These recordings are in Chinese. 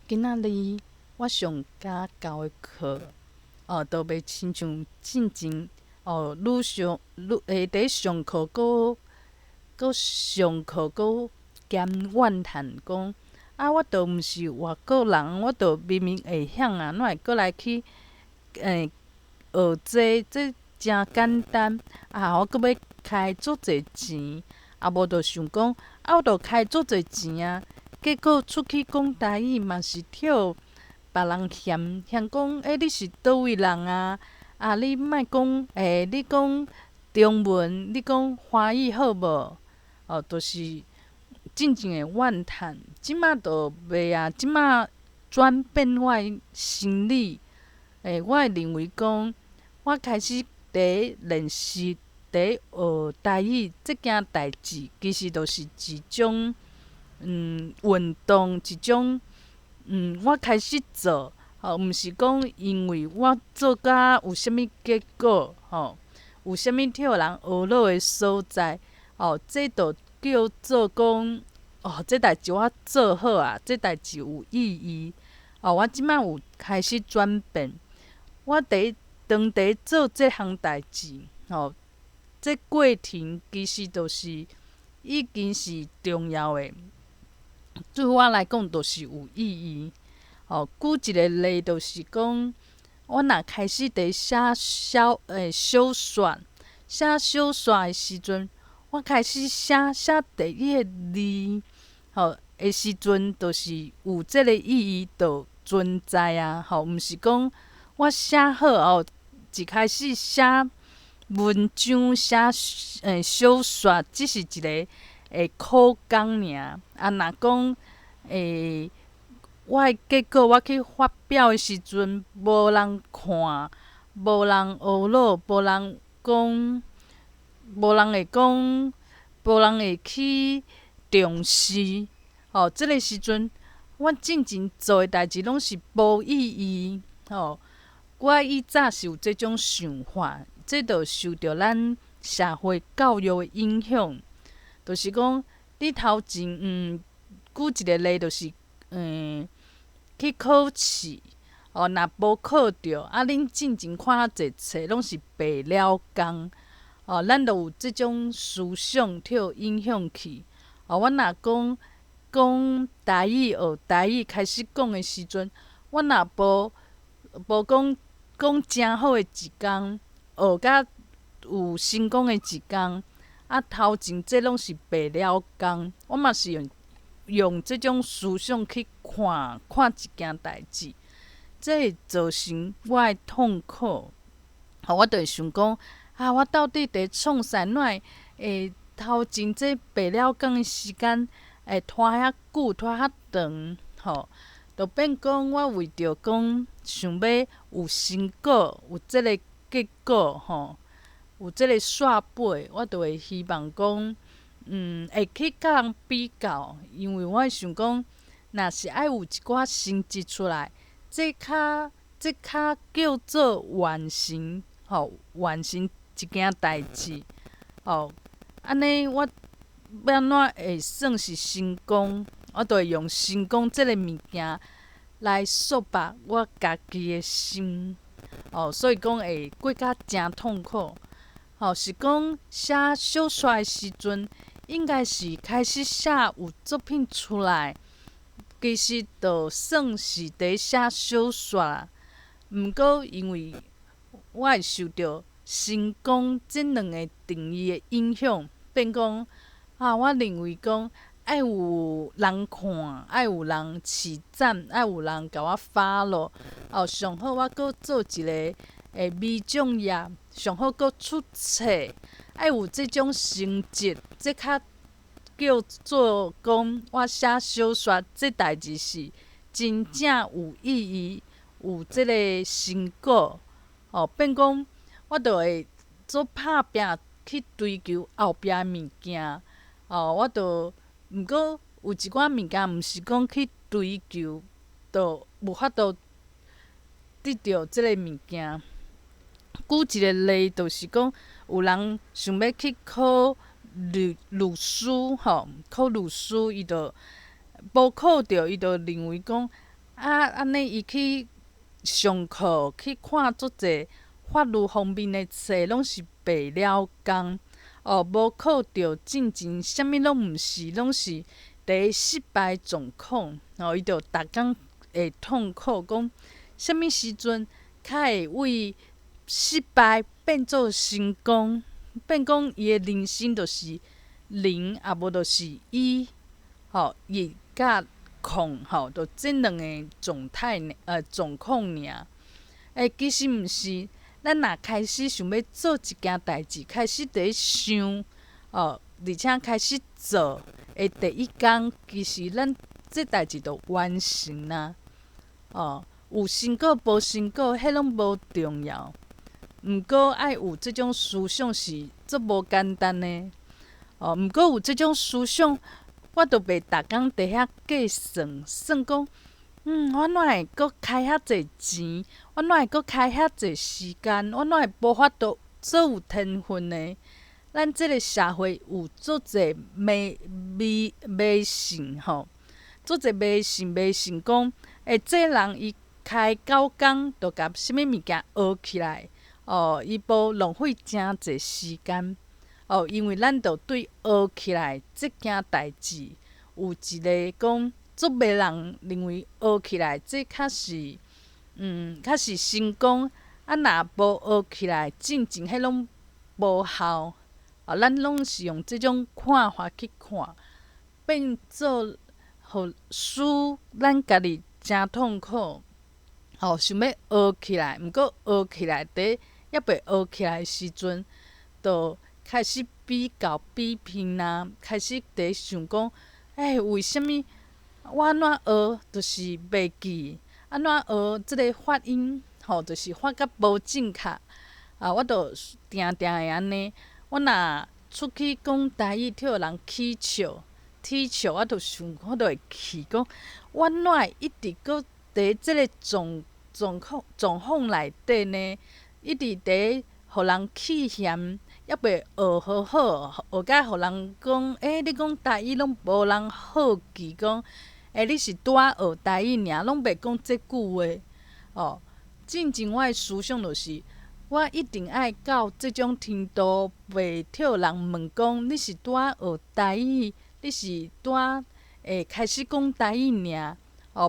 今仔日我上加教的课，都袂亲像进前，愈上伫上课上课兼怨叹讲，我都毋是外国人，我都明明会晓啊，哪会过来去学这真简单，我阁要开足侪钱，无就想讲，我都开足侪钱啊，结果出去讲台语嘛是替别人嫌讲，你是倒位人啊？你莫讲，你讲中文，你讲华语好无？就是真正的怨叹。即马就袂啊，即马转变我的心理。我会认为讲，我开始伫练习、伫学台语即件代志，其实就是一种运动，一种我开始做，毋是讲因为我做甲有啥物结果，有啥物替人学乐的所在，这就叫做讲，这代志我做好啊，这代志有意义。我即摆有开始转变，我长伫做即项代志，这过程其实就是已经是重要的。对我来讲，就是有意义。举一个例，就是讲，我若开始伫小说的时阵，我开始写第一个字，的时阵，就是有即个意义就存在啊。毋是讲我写好一开始写文章、写小说，只是一个苦工尔。若讲我的结果我去发表的时阵，无人看，无人学乐，无人讲，无人会讲，无人会去重视。即个时阵，我进前做的代志拢是无意义。我以早是有即种想法，这就受到咱社会教育的影响。就是讲，你头前举一个例，就是去考试，若无考着，恁进前看较侪册拢是白了工，咱就有即种思想替影响去。我若讲台语，学台语开始讲的时阵，我若无讲诚好的一工，学甲有成功的一工，头前这拢是白了工。我嘛是用即种思想去看一件代志，这会造成我的痛苦。我就会想讲，我到底伫创啥？哪会头前这白了工的时间会拖遐久，拖遐长？就变讲我为着讲想要有成果，有即个结果，有即个煞尾，我就会希望讲。会去甲人比较，因为我会想讲，若是爱有一寡成绩出来，这较叫做完成，完成一件代志，安尼我要安怎会算是成功？我就会用成功即个物件来束缚我家己的心，所以讲会过甲诚痛苦。是讲写小说的时阵。应该是开始写有作品出来，其实就算是伫写小说啦。毋过因为我会受到成功即两个定义的影响，变讲我认为讲爱有人看，爱有人试赞，爱有人甲我 follow。上好我阁做一个美奖业，上好阁出册。爱有即种成绩，这较叫做讲我写小说这代志是真正有意义，有即个成果。变讲我就会做拍拼去追求后壁的物件。我就毋过有一寡物件，毋是讲去追求，就无法度得到即个物件。举一个例，就是讲有人想要去考律师，考律师，伊就无考着，伊就认为讲安尼伊去上课去看足侪法律方面的册，拢是白了工。无考着进前，啥物拢毋是，拢是伫失败状况。伊着逐工会痛苦，讲啥物时阵较会为失败变做成功，变讲伊的人生就是零，啊无就是一，热甲空，就即两个状况尔。其实毋是，咱若开始想要做一件代志，开始伫咧想，而且开始做的第一工，其实咱即代志就完成啦。有成果无成果，迄拢无重要。毋过爱有即种思想是足无简单的。毋过有即种思想，我就袂逐工伫遐计算，算讲，我哪会阁开遐济钱？我哪会阁开遐济时间？我哪会无法度做有天分的？咱即个社会有足济迷信足济迷信讲，这人伊开9工，就甲啥物物件学起来。伊无浪费诚济时间。因为咱着对学起来即件代志，有一个讲，足侪人认为学起来这较是，较是成功。若无学起来，进前迄拢无效。咱拢是用即种看法去看，变做互使咱家己诚痛苦。想要学起来，毋过学起来伫还袂学起来的时阵，就开始比较比拼啦，开始伫咧想讲，为什物我安怎学就是袂记？安怎学即个发音，就是发甲无正确。我就定定会安尼。我若出去讲台语，替互人起笑，我就会气，讲我哪会一直搁伫即个状况内底呢？一直伫互人气嫌，还袂学好好，学甲互人讲，你讲台语拢无人好奇，讲，你是拄仔学台语尔，拢袂讲即句话。进前我的思想就是，我一定爱到即种程度，袂替人问讲，你是拄仔学台语，你是拄仔开始讲台语尔。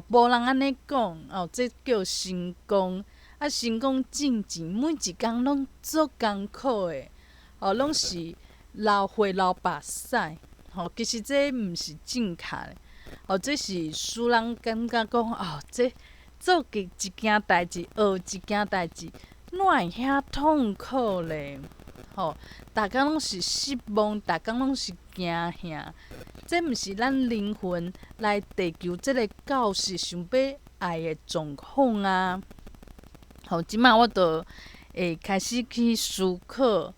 无人安尼讲，这叫成功。成功进前每一工拢足艰苦的，拢是流血流目屎。其实这毋是正确的。这是使人感觉讲，这做一件代志，学一件代志，哪会遐痛苦咧？逐工拢是失望，逐工拢是惊吓。这毋是咱灵魂来地球即个教室想要爱的状况啊！即摆我就会开始去思考，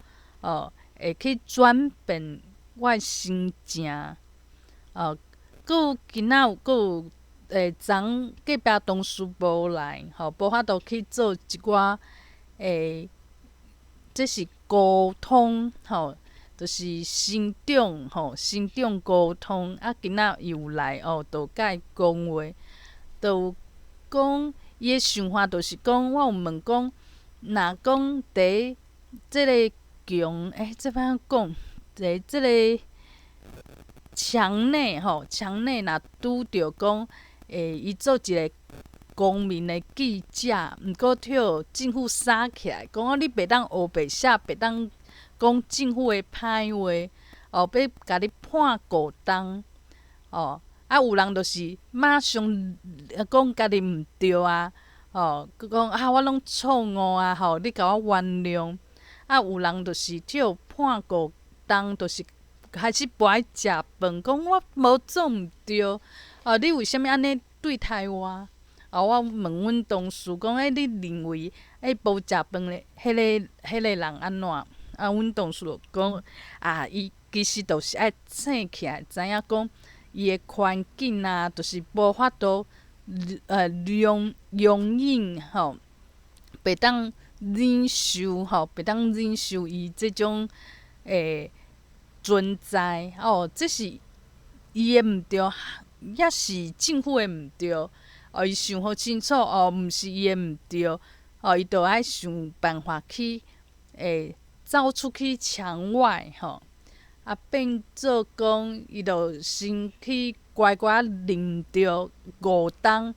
会去转变我的心情。佫有今仔佫有昨隔壁同事无来，无法度去做一寡这是沟通，就是心长沟通。今仔伊有来，就甲伊讲话，就讲伊的想法，就是讲，我有问讲，若讲伫即个强，这摆怎讲？伫即个墙内墙内若拄着讲，伊做一个公民的记者，毋过替政府杀起来，讲你袂当黑白写，袂当讲政府的歹话，要甲你判过重。有人就是马上讲家己毋对啊，佮讲我拢错误啊，你甲我原谅。有人就是替判过重，就是开始不爱食饭，讲我无做毋对，你为虾物安尼对待我？我问阮同事讲，你认为无食饭的迄个人安怎？阮同事就讲，伊其实就是爱醒起来，知影讲伊的环境啊，就是无法度容忍袂当忍受袂当忍受伊即种存在。这是伊的毋对，也是政府的毋对。伊想好清楚，毋是伊的毋对，伊就爱想办法去走出去墙外，变做讲，伊就先去乖乖啉着5冬，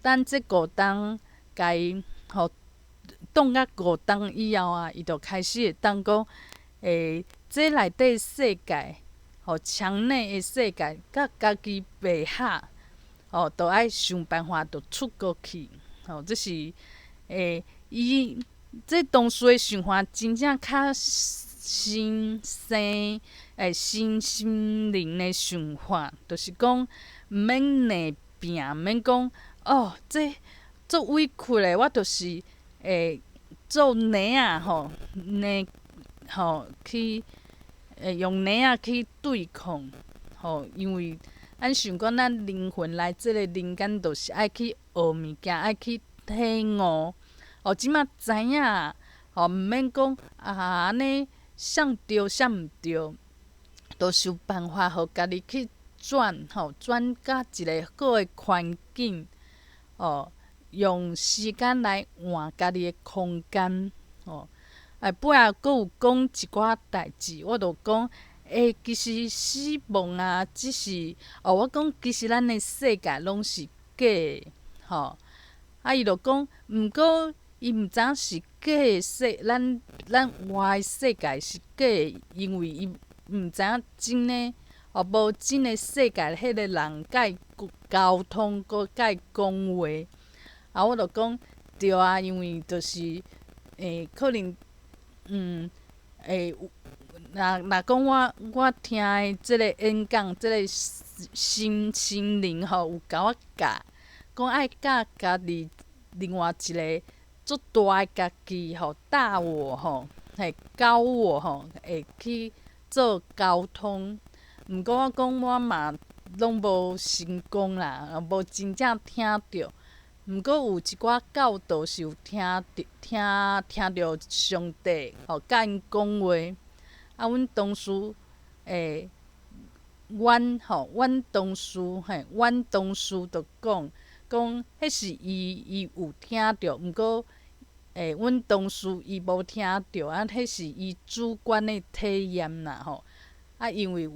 等这5冬，甲伊冻到5冬以后啊，伊就开始会当讲，这内底世界，墙内的世界，甲家己袂合，就爱想办法，就出国去。这是伊这同事的想法，真正较新生新心灵的想法，就是讲毋免内拼，毋免讲这足委屈的，我就是做泥仔泥去用泥仔去对抗，因为咱想讲咱灵魂来即个人间，就是爱去学物件，爱去体悟。即马知影，毋免讲安尼啥对啥毋对，都想办法互家己去转，转到一个好的环境，用时间来换家己的空间，尾仔佫有讲一寡代志，我就讲，其实死亡啊，只是我讲其实咱的世界拢是假的，伊就讲，毋过伊毋知影是假的咱外的世界是假的，因为伊毋知影真的，无真的世界迄个人甲伊交通，佮甲伊讲话，我就讲对啊，因为就是可能。若讲我听的即个演讲，即个心灵有甲我教，讲爱教家己另外一个足大的家己大我高我会去做沟通。毋过我讲我嘛拢无成功啦，无真正听着。毋过有一寡教导是有听着上帝甲因讲话，阮同事阮同事就讲迄是伊有听着，毋过阮同事伊无听着，迄是伊主观的体验啦因为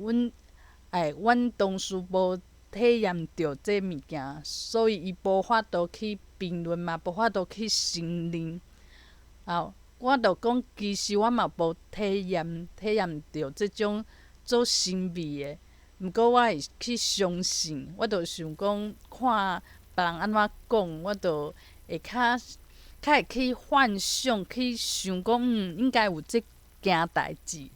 阮同事无体验着这物件，所以伊无法度去评论嘛，无法度去承认。我就讲，其实我嘛无体验着即种做神秘的，毋过我会去相信。我就想讲，看别人安怎讲，我就会较会去幻想，去想讲，应该有即件代志。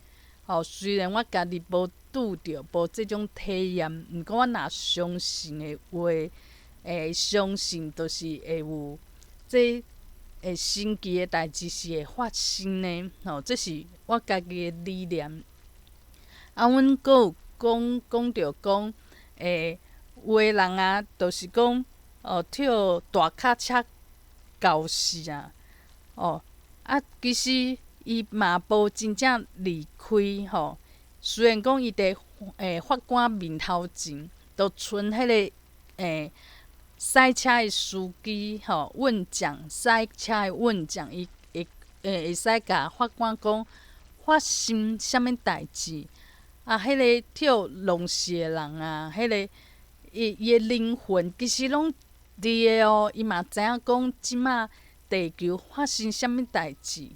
虽然我家己无拄着，无即种体验，毋过我若相信的话，相信就是会有这神奇的代志是会发生的。这是我家己的理念。阮佫有讲着讲，有的人啊，就是讲，跳大卡车搞死啊，其实伊嘛无真正离开虽然讲伊伫法官面头前，就剩迄个赛车的司机问奖，赛车的问奖，伊会使甲法官讲发生啥物代志。迄个跳龙戏的人啊，迄个伊的灵魂其实拢伫的伊嘛知影讲即马地球发生啥物代志。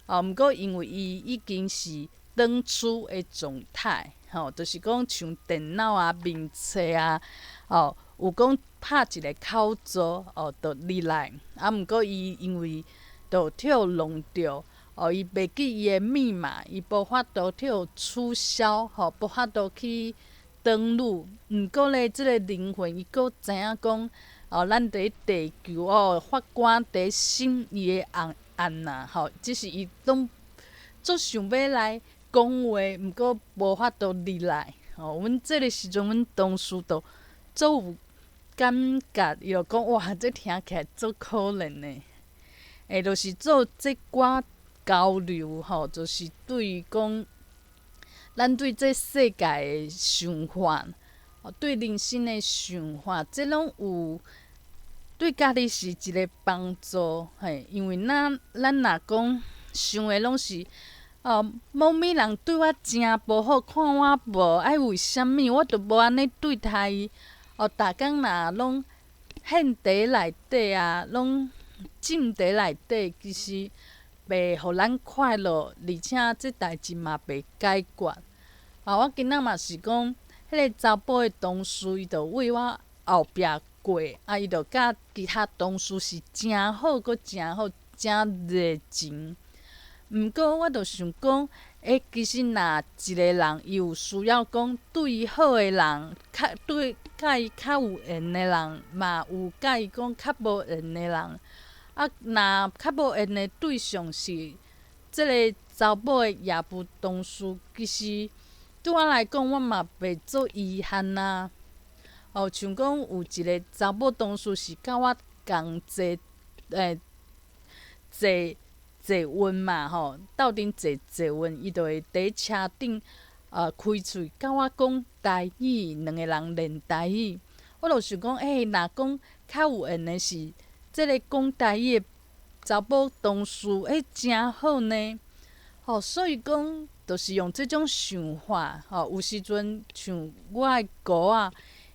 毋过因为伊已经是转出的状态，就是讲像电脑啊、面册啊，有讲拍一个口座，就入来。毋过伊因为就跳弄着，伊袂记伊的密码，伊无法度跳取消，无法度去登录。毋过咧，即个灵魂伊佫知影讲，咱伫地球法官伫审伊的案呐，只是伊拢足想要来讲话，毋过无法度入来。阮即个时阵，阮同事就足有感觉，伊就讲哇，这听起来足可怜的。就是做即寡交流，就是对于讲，咱对这世界的想法，对人生的想法，这拢有对家己是一个帮助，嘿，因为咱若讲想的拢是，某物人对我真无好，看我无爱为虾物，我着无安尼对待伊。逐工若拢陷伫内底啊，拢浸伫内底，其实袂互咱快乐，而且即代志嘛袂解决。我今仔嘛是讲，迄个查甫的同事，伊着为我后壁过，伊着甲其他同事是诚好，阁诚好，诚热情。毋过我着想讲，其实若一个人伊有需要讲对伊好的人，甲伊较有缘的人，嘛有甲伊讲较无缘的人。若较无缘的对象是即个查某的业务同事，其实对我来讲，我嘛袂做遗憾啊。像讲有一个查某同事是甲我共坐运嘛斗阵坐运，伊就会伫车顶开喙甲我讲台语，两个人练台语。我就想讲，若讲较有缘的是即个讲台语的查某同事，诚好呢。所以讲，就是用即种想法，有时阵像我的姑仔，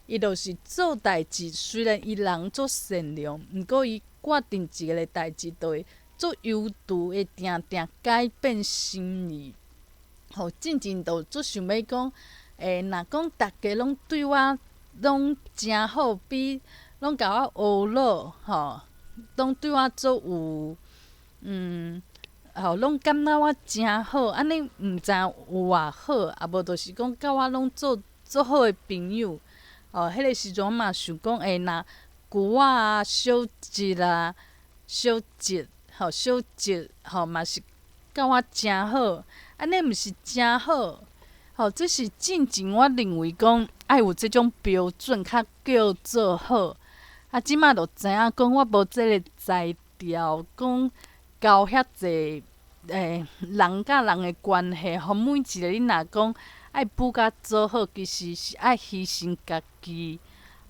伊就是做代志，虽然伊人足善良，毋过伊决定一个代志，就会足犹豫的，定定改变心意。进前就足想要讲，若讲大家拢对我拢诚好，比拢甲我学乐，拢对我足有拢感觉我诚好，安尼毋知有偌好，啊无就是讲甲我拢做足好的朋友。迄个时阵我嘛想讲，若舅仔啊、小侄啊、小侄，小侄嘛是甲我诚好，安尼毋是诚好。这是进前我认为讲爱有即种标准，较叫做好。即摆就知影讲我无即个才调，讲交遐济人甲人的关系，互每一个你若讲爱补甲做好，其实是爱牺牲家己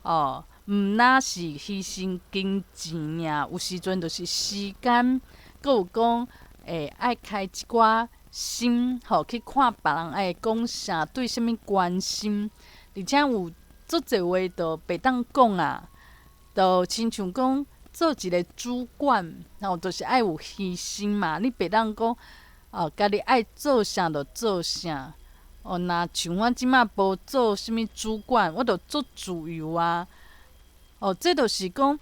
毋若是牺牲金钱尔，有时阵就是时间，阁有讲爱开一寡心，去看别人讲啥，对啥物关心，而且有足侪话都袂当讲啊，就亲像讲。做一个主管，就是爱有牺牲嘛。你袂当讲，家己爱做啥就做啥。若像我即摆无做啥物主管，我就足自由啊。这就是讲，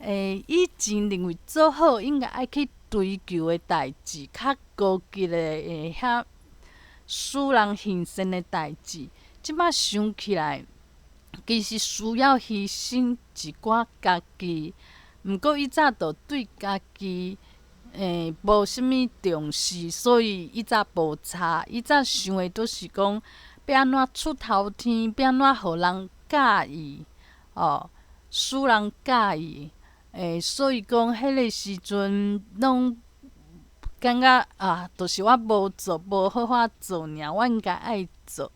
以前认为做好应该爱去追求的代志，较高级的遐使人幸善的代志。即摆想起来，其实需要牺牲一寡家己。毋过伊早就对家己无啥物重视，所以伊早无差。伊早想的都是讲要安怎出头天，要安怎互人喜意，使人喜意。所以讲迄个时阵拢感觉就是我无做，无好好做尔，我应该爱做。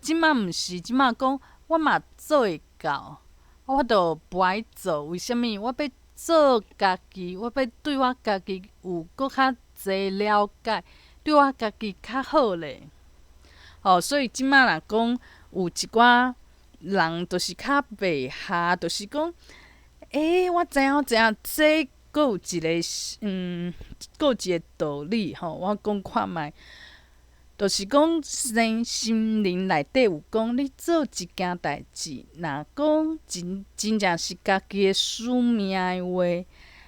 即摆毋是，即摆讲我嘛做会到。我就不爱做，为虾物？我要做家己，我要对我家己有搁较侪了解，对我家己较好咧。所以即摆若讲有一寡人就是较袂合，就是讲，我知影，这搁有一个搁有一个道理我讲看卖。就是讲，心灵内底有讲，你做一件代志，若讲真正是家己的使命的话，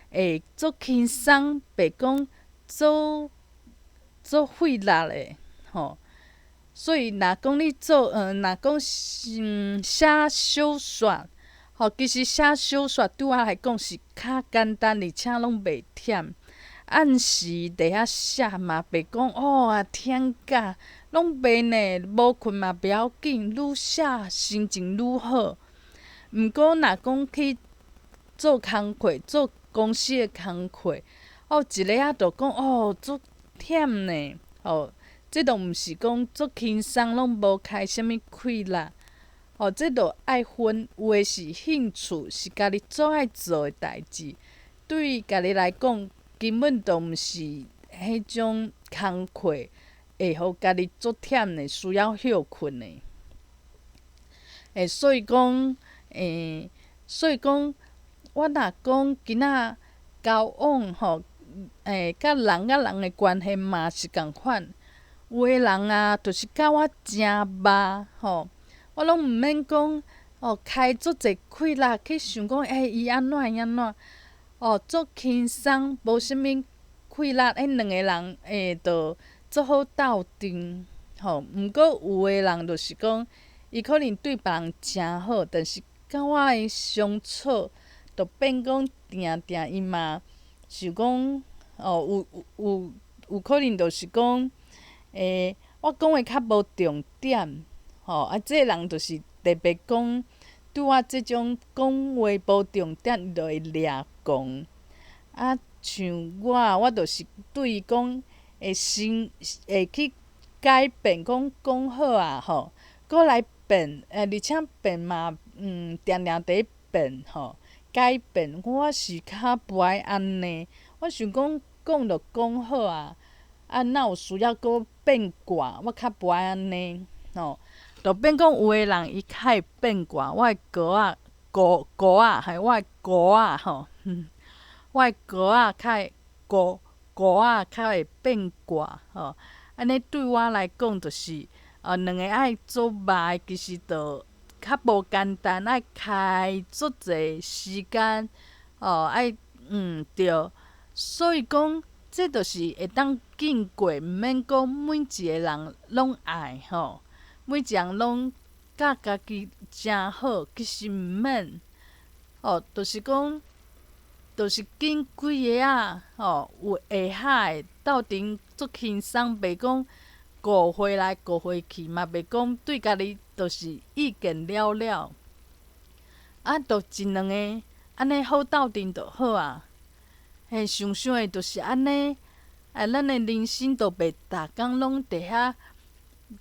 会足轻松，袂讲足费力的所以若讲你做，若讲写小说，其实写小说对我来讲是较简单，而且拢袂忝。按时伫遐写嘛，袂讲天甲，拢袂呢，无困嘛袂要紧，愈写心情愈好。毋过若讲去做工课，做公司的工课，一个就讲足忝呢，这都毋是讲足轻松，拢无开啥物气力。这着爱分，有诶是兴趣，是家己最爱做诶代志。对家己来讲，根本就毋是迄种工课，会互家己足忝诶，需要休困诶。所以讲，所以讲，我若讲今仔交往吼，甲人甲人诶关系嘛是共款。有诶人啊，就是甲我诚捌吼，我拢毋免讲开足侪气力去想讲，伊安怎安怎，足轻松，无啥物气力，两个人着足好斗阵吼。毋过有诶人就是讲，伊可能对别人诚好，但是甲我诶相处，着变讲定定伊嘛想讲，有可能就是讲。我讲诶较无重点，即个人就是特别讲对我即种讲话无重点，伊就会掠讲。像我就是对伊讲会去改变，讲好啊搁来变，而且变嘛，定定伫咧变改变。我是较无爱安尼，我想讲就讲好啊。哪有需要搁变卦？我较无爱安尼就变讲有诶人伊较会变卦，我诶哥仔我诶哥仔我诶哥仔较会哥仔较会变卦安尼对我来讲就是两个爱做伴其实就较无简单，爱开足侪时间爱对，所以讲。这就是会当经过，毋免讲每一个人拢爱每一个人拢甲家己诚好，其实毋免就是讲，就是紧几个有会海斗阵足轻松，袂讲误会来误会去，嘛袂讲对家己就是意见了了，就一两个安尼好斗阵就好啊。想想诶，就是安尼。咱诶人生都袂逐工拢伫遐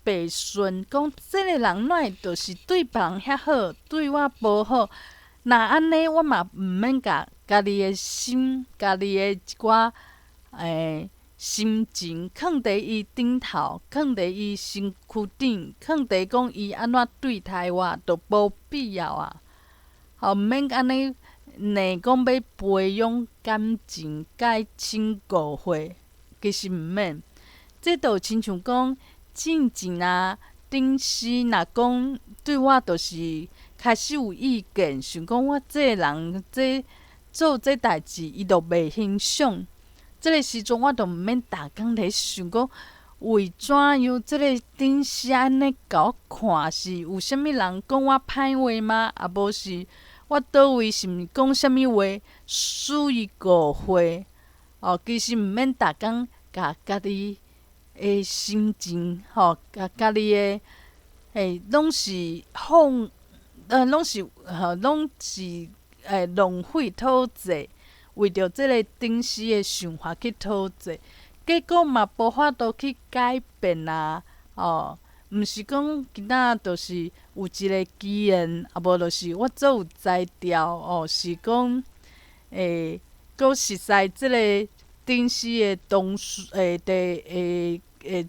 袂顺，讲即个人哪会就是对别人遐好，对我无好？若安尼，我嘛毋免甲家己诶心、家己诶一寡心情放伫伊顶头，放伫伊身躯顶，放伫讲伊安怎对待我，都无必要啊。毋免安尼。硬讲要培养感情，改亲误会，其实毋免。这就亲像讲，进前啊，顶时若讲对我就是开始有意见，想讲我这个人做这代志，伊就袂欣赏。这个时阵我就毋免逐工咧想讲，为怎样这个顶时安尼甲我看是有啥物人讲我歹话吗？啊，无是。我倒位是毋是讲啥物话使伊误会？其实毋免逐工甲家己诶心情甲家己拢是拢是浪费讨债，为着即个顶时诶想法去讨债，结果嘛无法度去改变啊！毋是讲今仔就是有一个机缘，无就是我做有才调是讲搁实在即个顶时的同事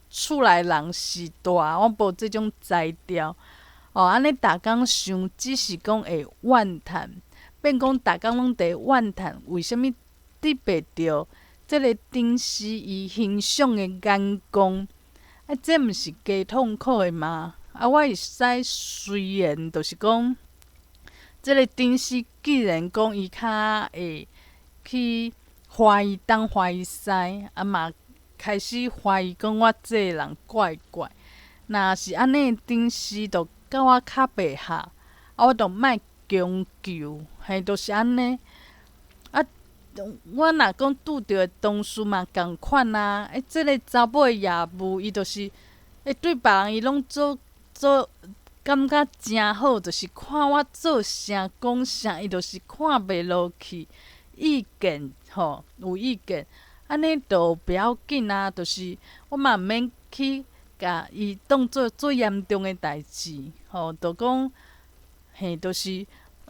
厝内人是大，我无即种才调安尼逐工想，只是讲会怨叹，变讲逐工拢伫怨叹，为虾物得袂着即个顶时伊欣赏的眼光？这毋是加痛苦的吗？我会使虽然就是讲，即个顶时既然讲伊较会去怀疑东怀疑西，嘛开始怀疑讲我这个人怪怪。若是安尼顶时，就甲我较袂合，我就莫强求，就是安尼。我若讲拄着的同事嘛共款啊，即个查某的业务，伊就是对别人伊拢做感觉诚好，就是看我做啥讲啥，伊就是看袂落去，意见有意见，安尼就不要紧啊，就是我嘛毋免去甲伊当做最严重的代志就讲嘿，就是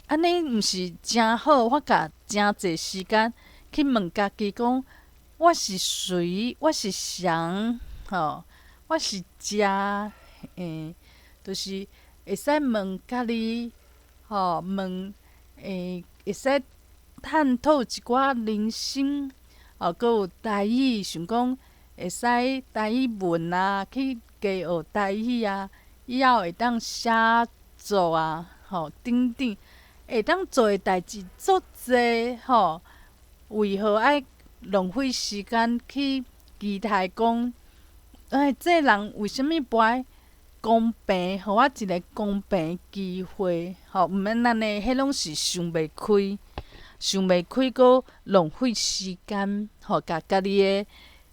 安尼，毋是诚好。我甲诚济时间去问家己讲，我是谁？我是谁？吼，我是食就是会使问家己，吼，问会使探讨一寡人生，搁有台语，想讲会使台语文啊，去加学台语啊，以后会当写作啊，等等，会当做诶代志足济，为何爱浪费时间去期待讲，这个人为虾物不爱公平，互我一个公平诶机会，毋免安尼，迄拢是想袂开，想袂开，搁浪费时间，甲家己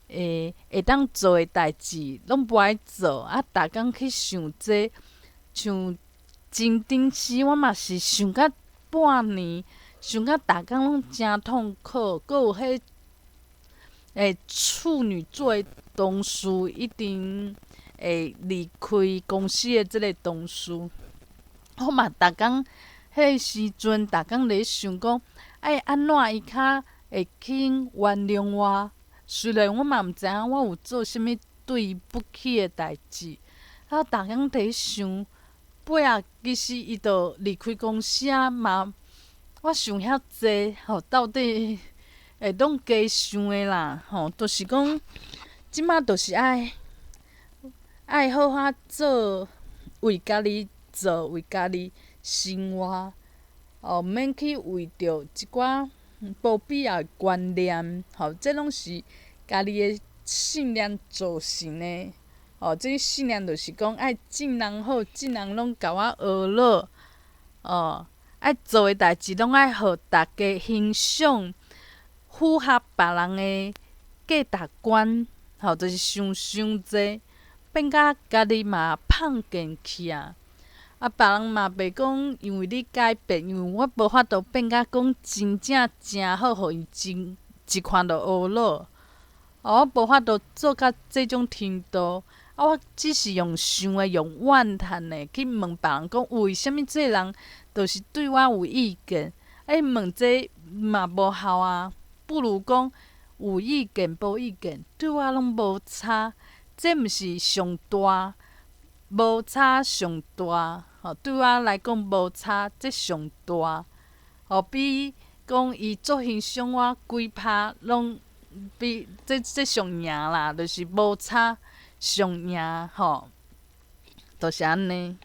诶会当做诶代志拢不爱做，逐工去想这，像前阵时我嘛是想甲半年，想甲逐工拢诚痛苦，搁有迄处女座诶同事一定会离开公司诶即个同事，我嘛逐工迄时阵逐工咧想讲，爱安怎伊较会肯原谅我？虽然我嘛毋知影我有做啥物对伊不起诶代志，逐工伫咧想，尾仔其实伊就离开公司啊嘛。我想遐济，到底会当加想诶啦，就是讲，即马就是爱好好做，为家己做，为家己生活，毋免去为着一寡无必要诶观念，这拢是家己诶信念造成诶。这信念就是讲，爱尽人好，尽人拢甲我学乐，爱做诶代志拢爱互大家欣赏，符合别人诶价值观，就是想济，变甲家己嘛胖健去啊。别人嘛袂讲因为你改变，因为我无法度变甲讲真正诚好，互伊一看就学乐。我无法度做到这种程度。我只是用想诶，用怨叹诶去问别人讲，为虾物这个人就是对我有意见？问这嘛无效啊，不如讲有意见无意见，对我拢无差。这毋是上大，无差上大。对我来讲无差，这上大。比讲伊足欣赏我几拍，拢比这上赢啦，就是无差上赢，就是安尼。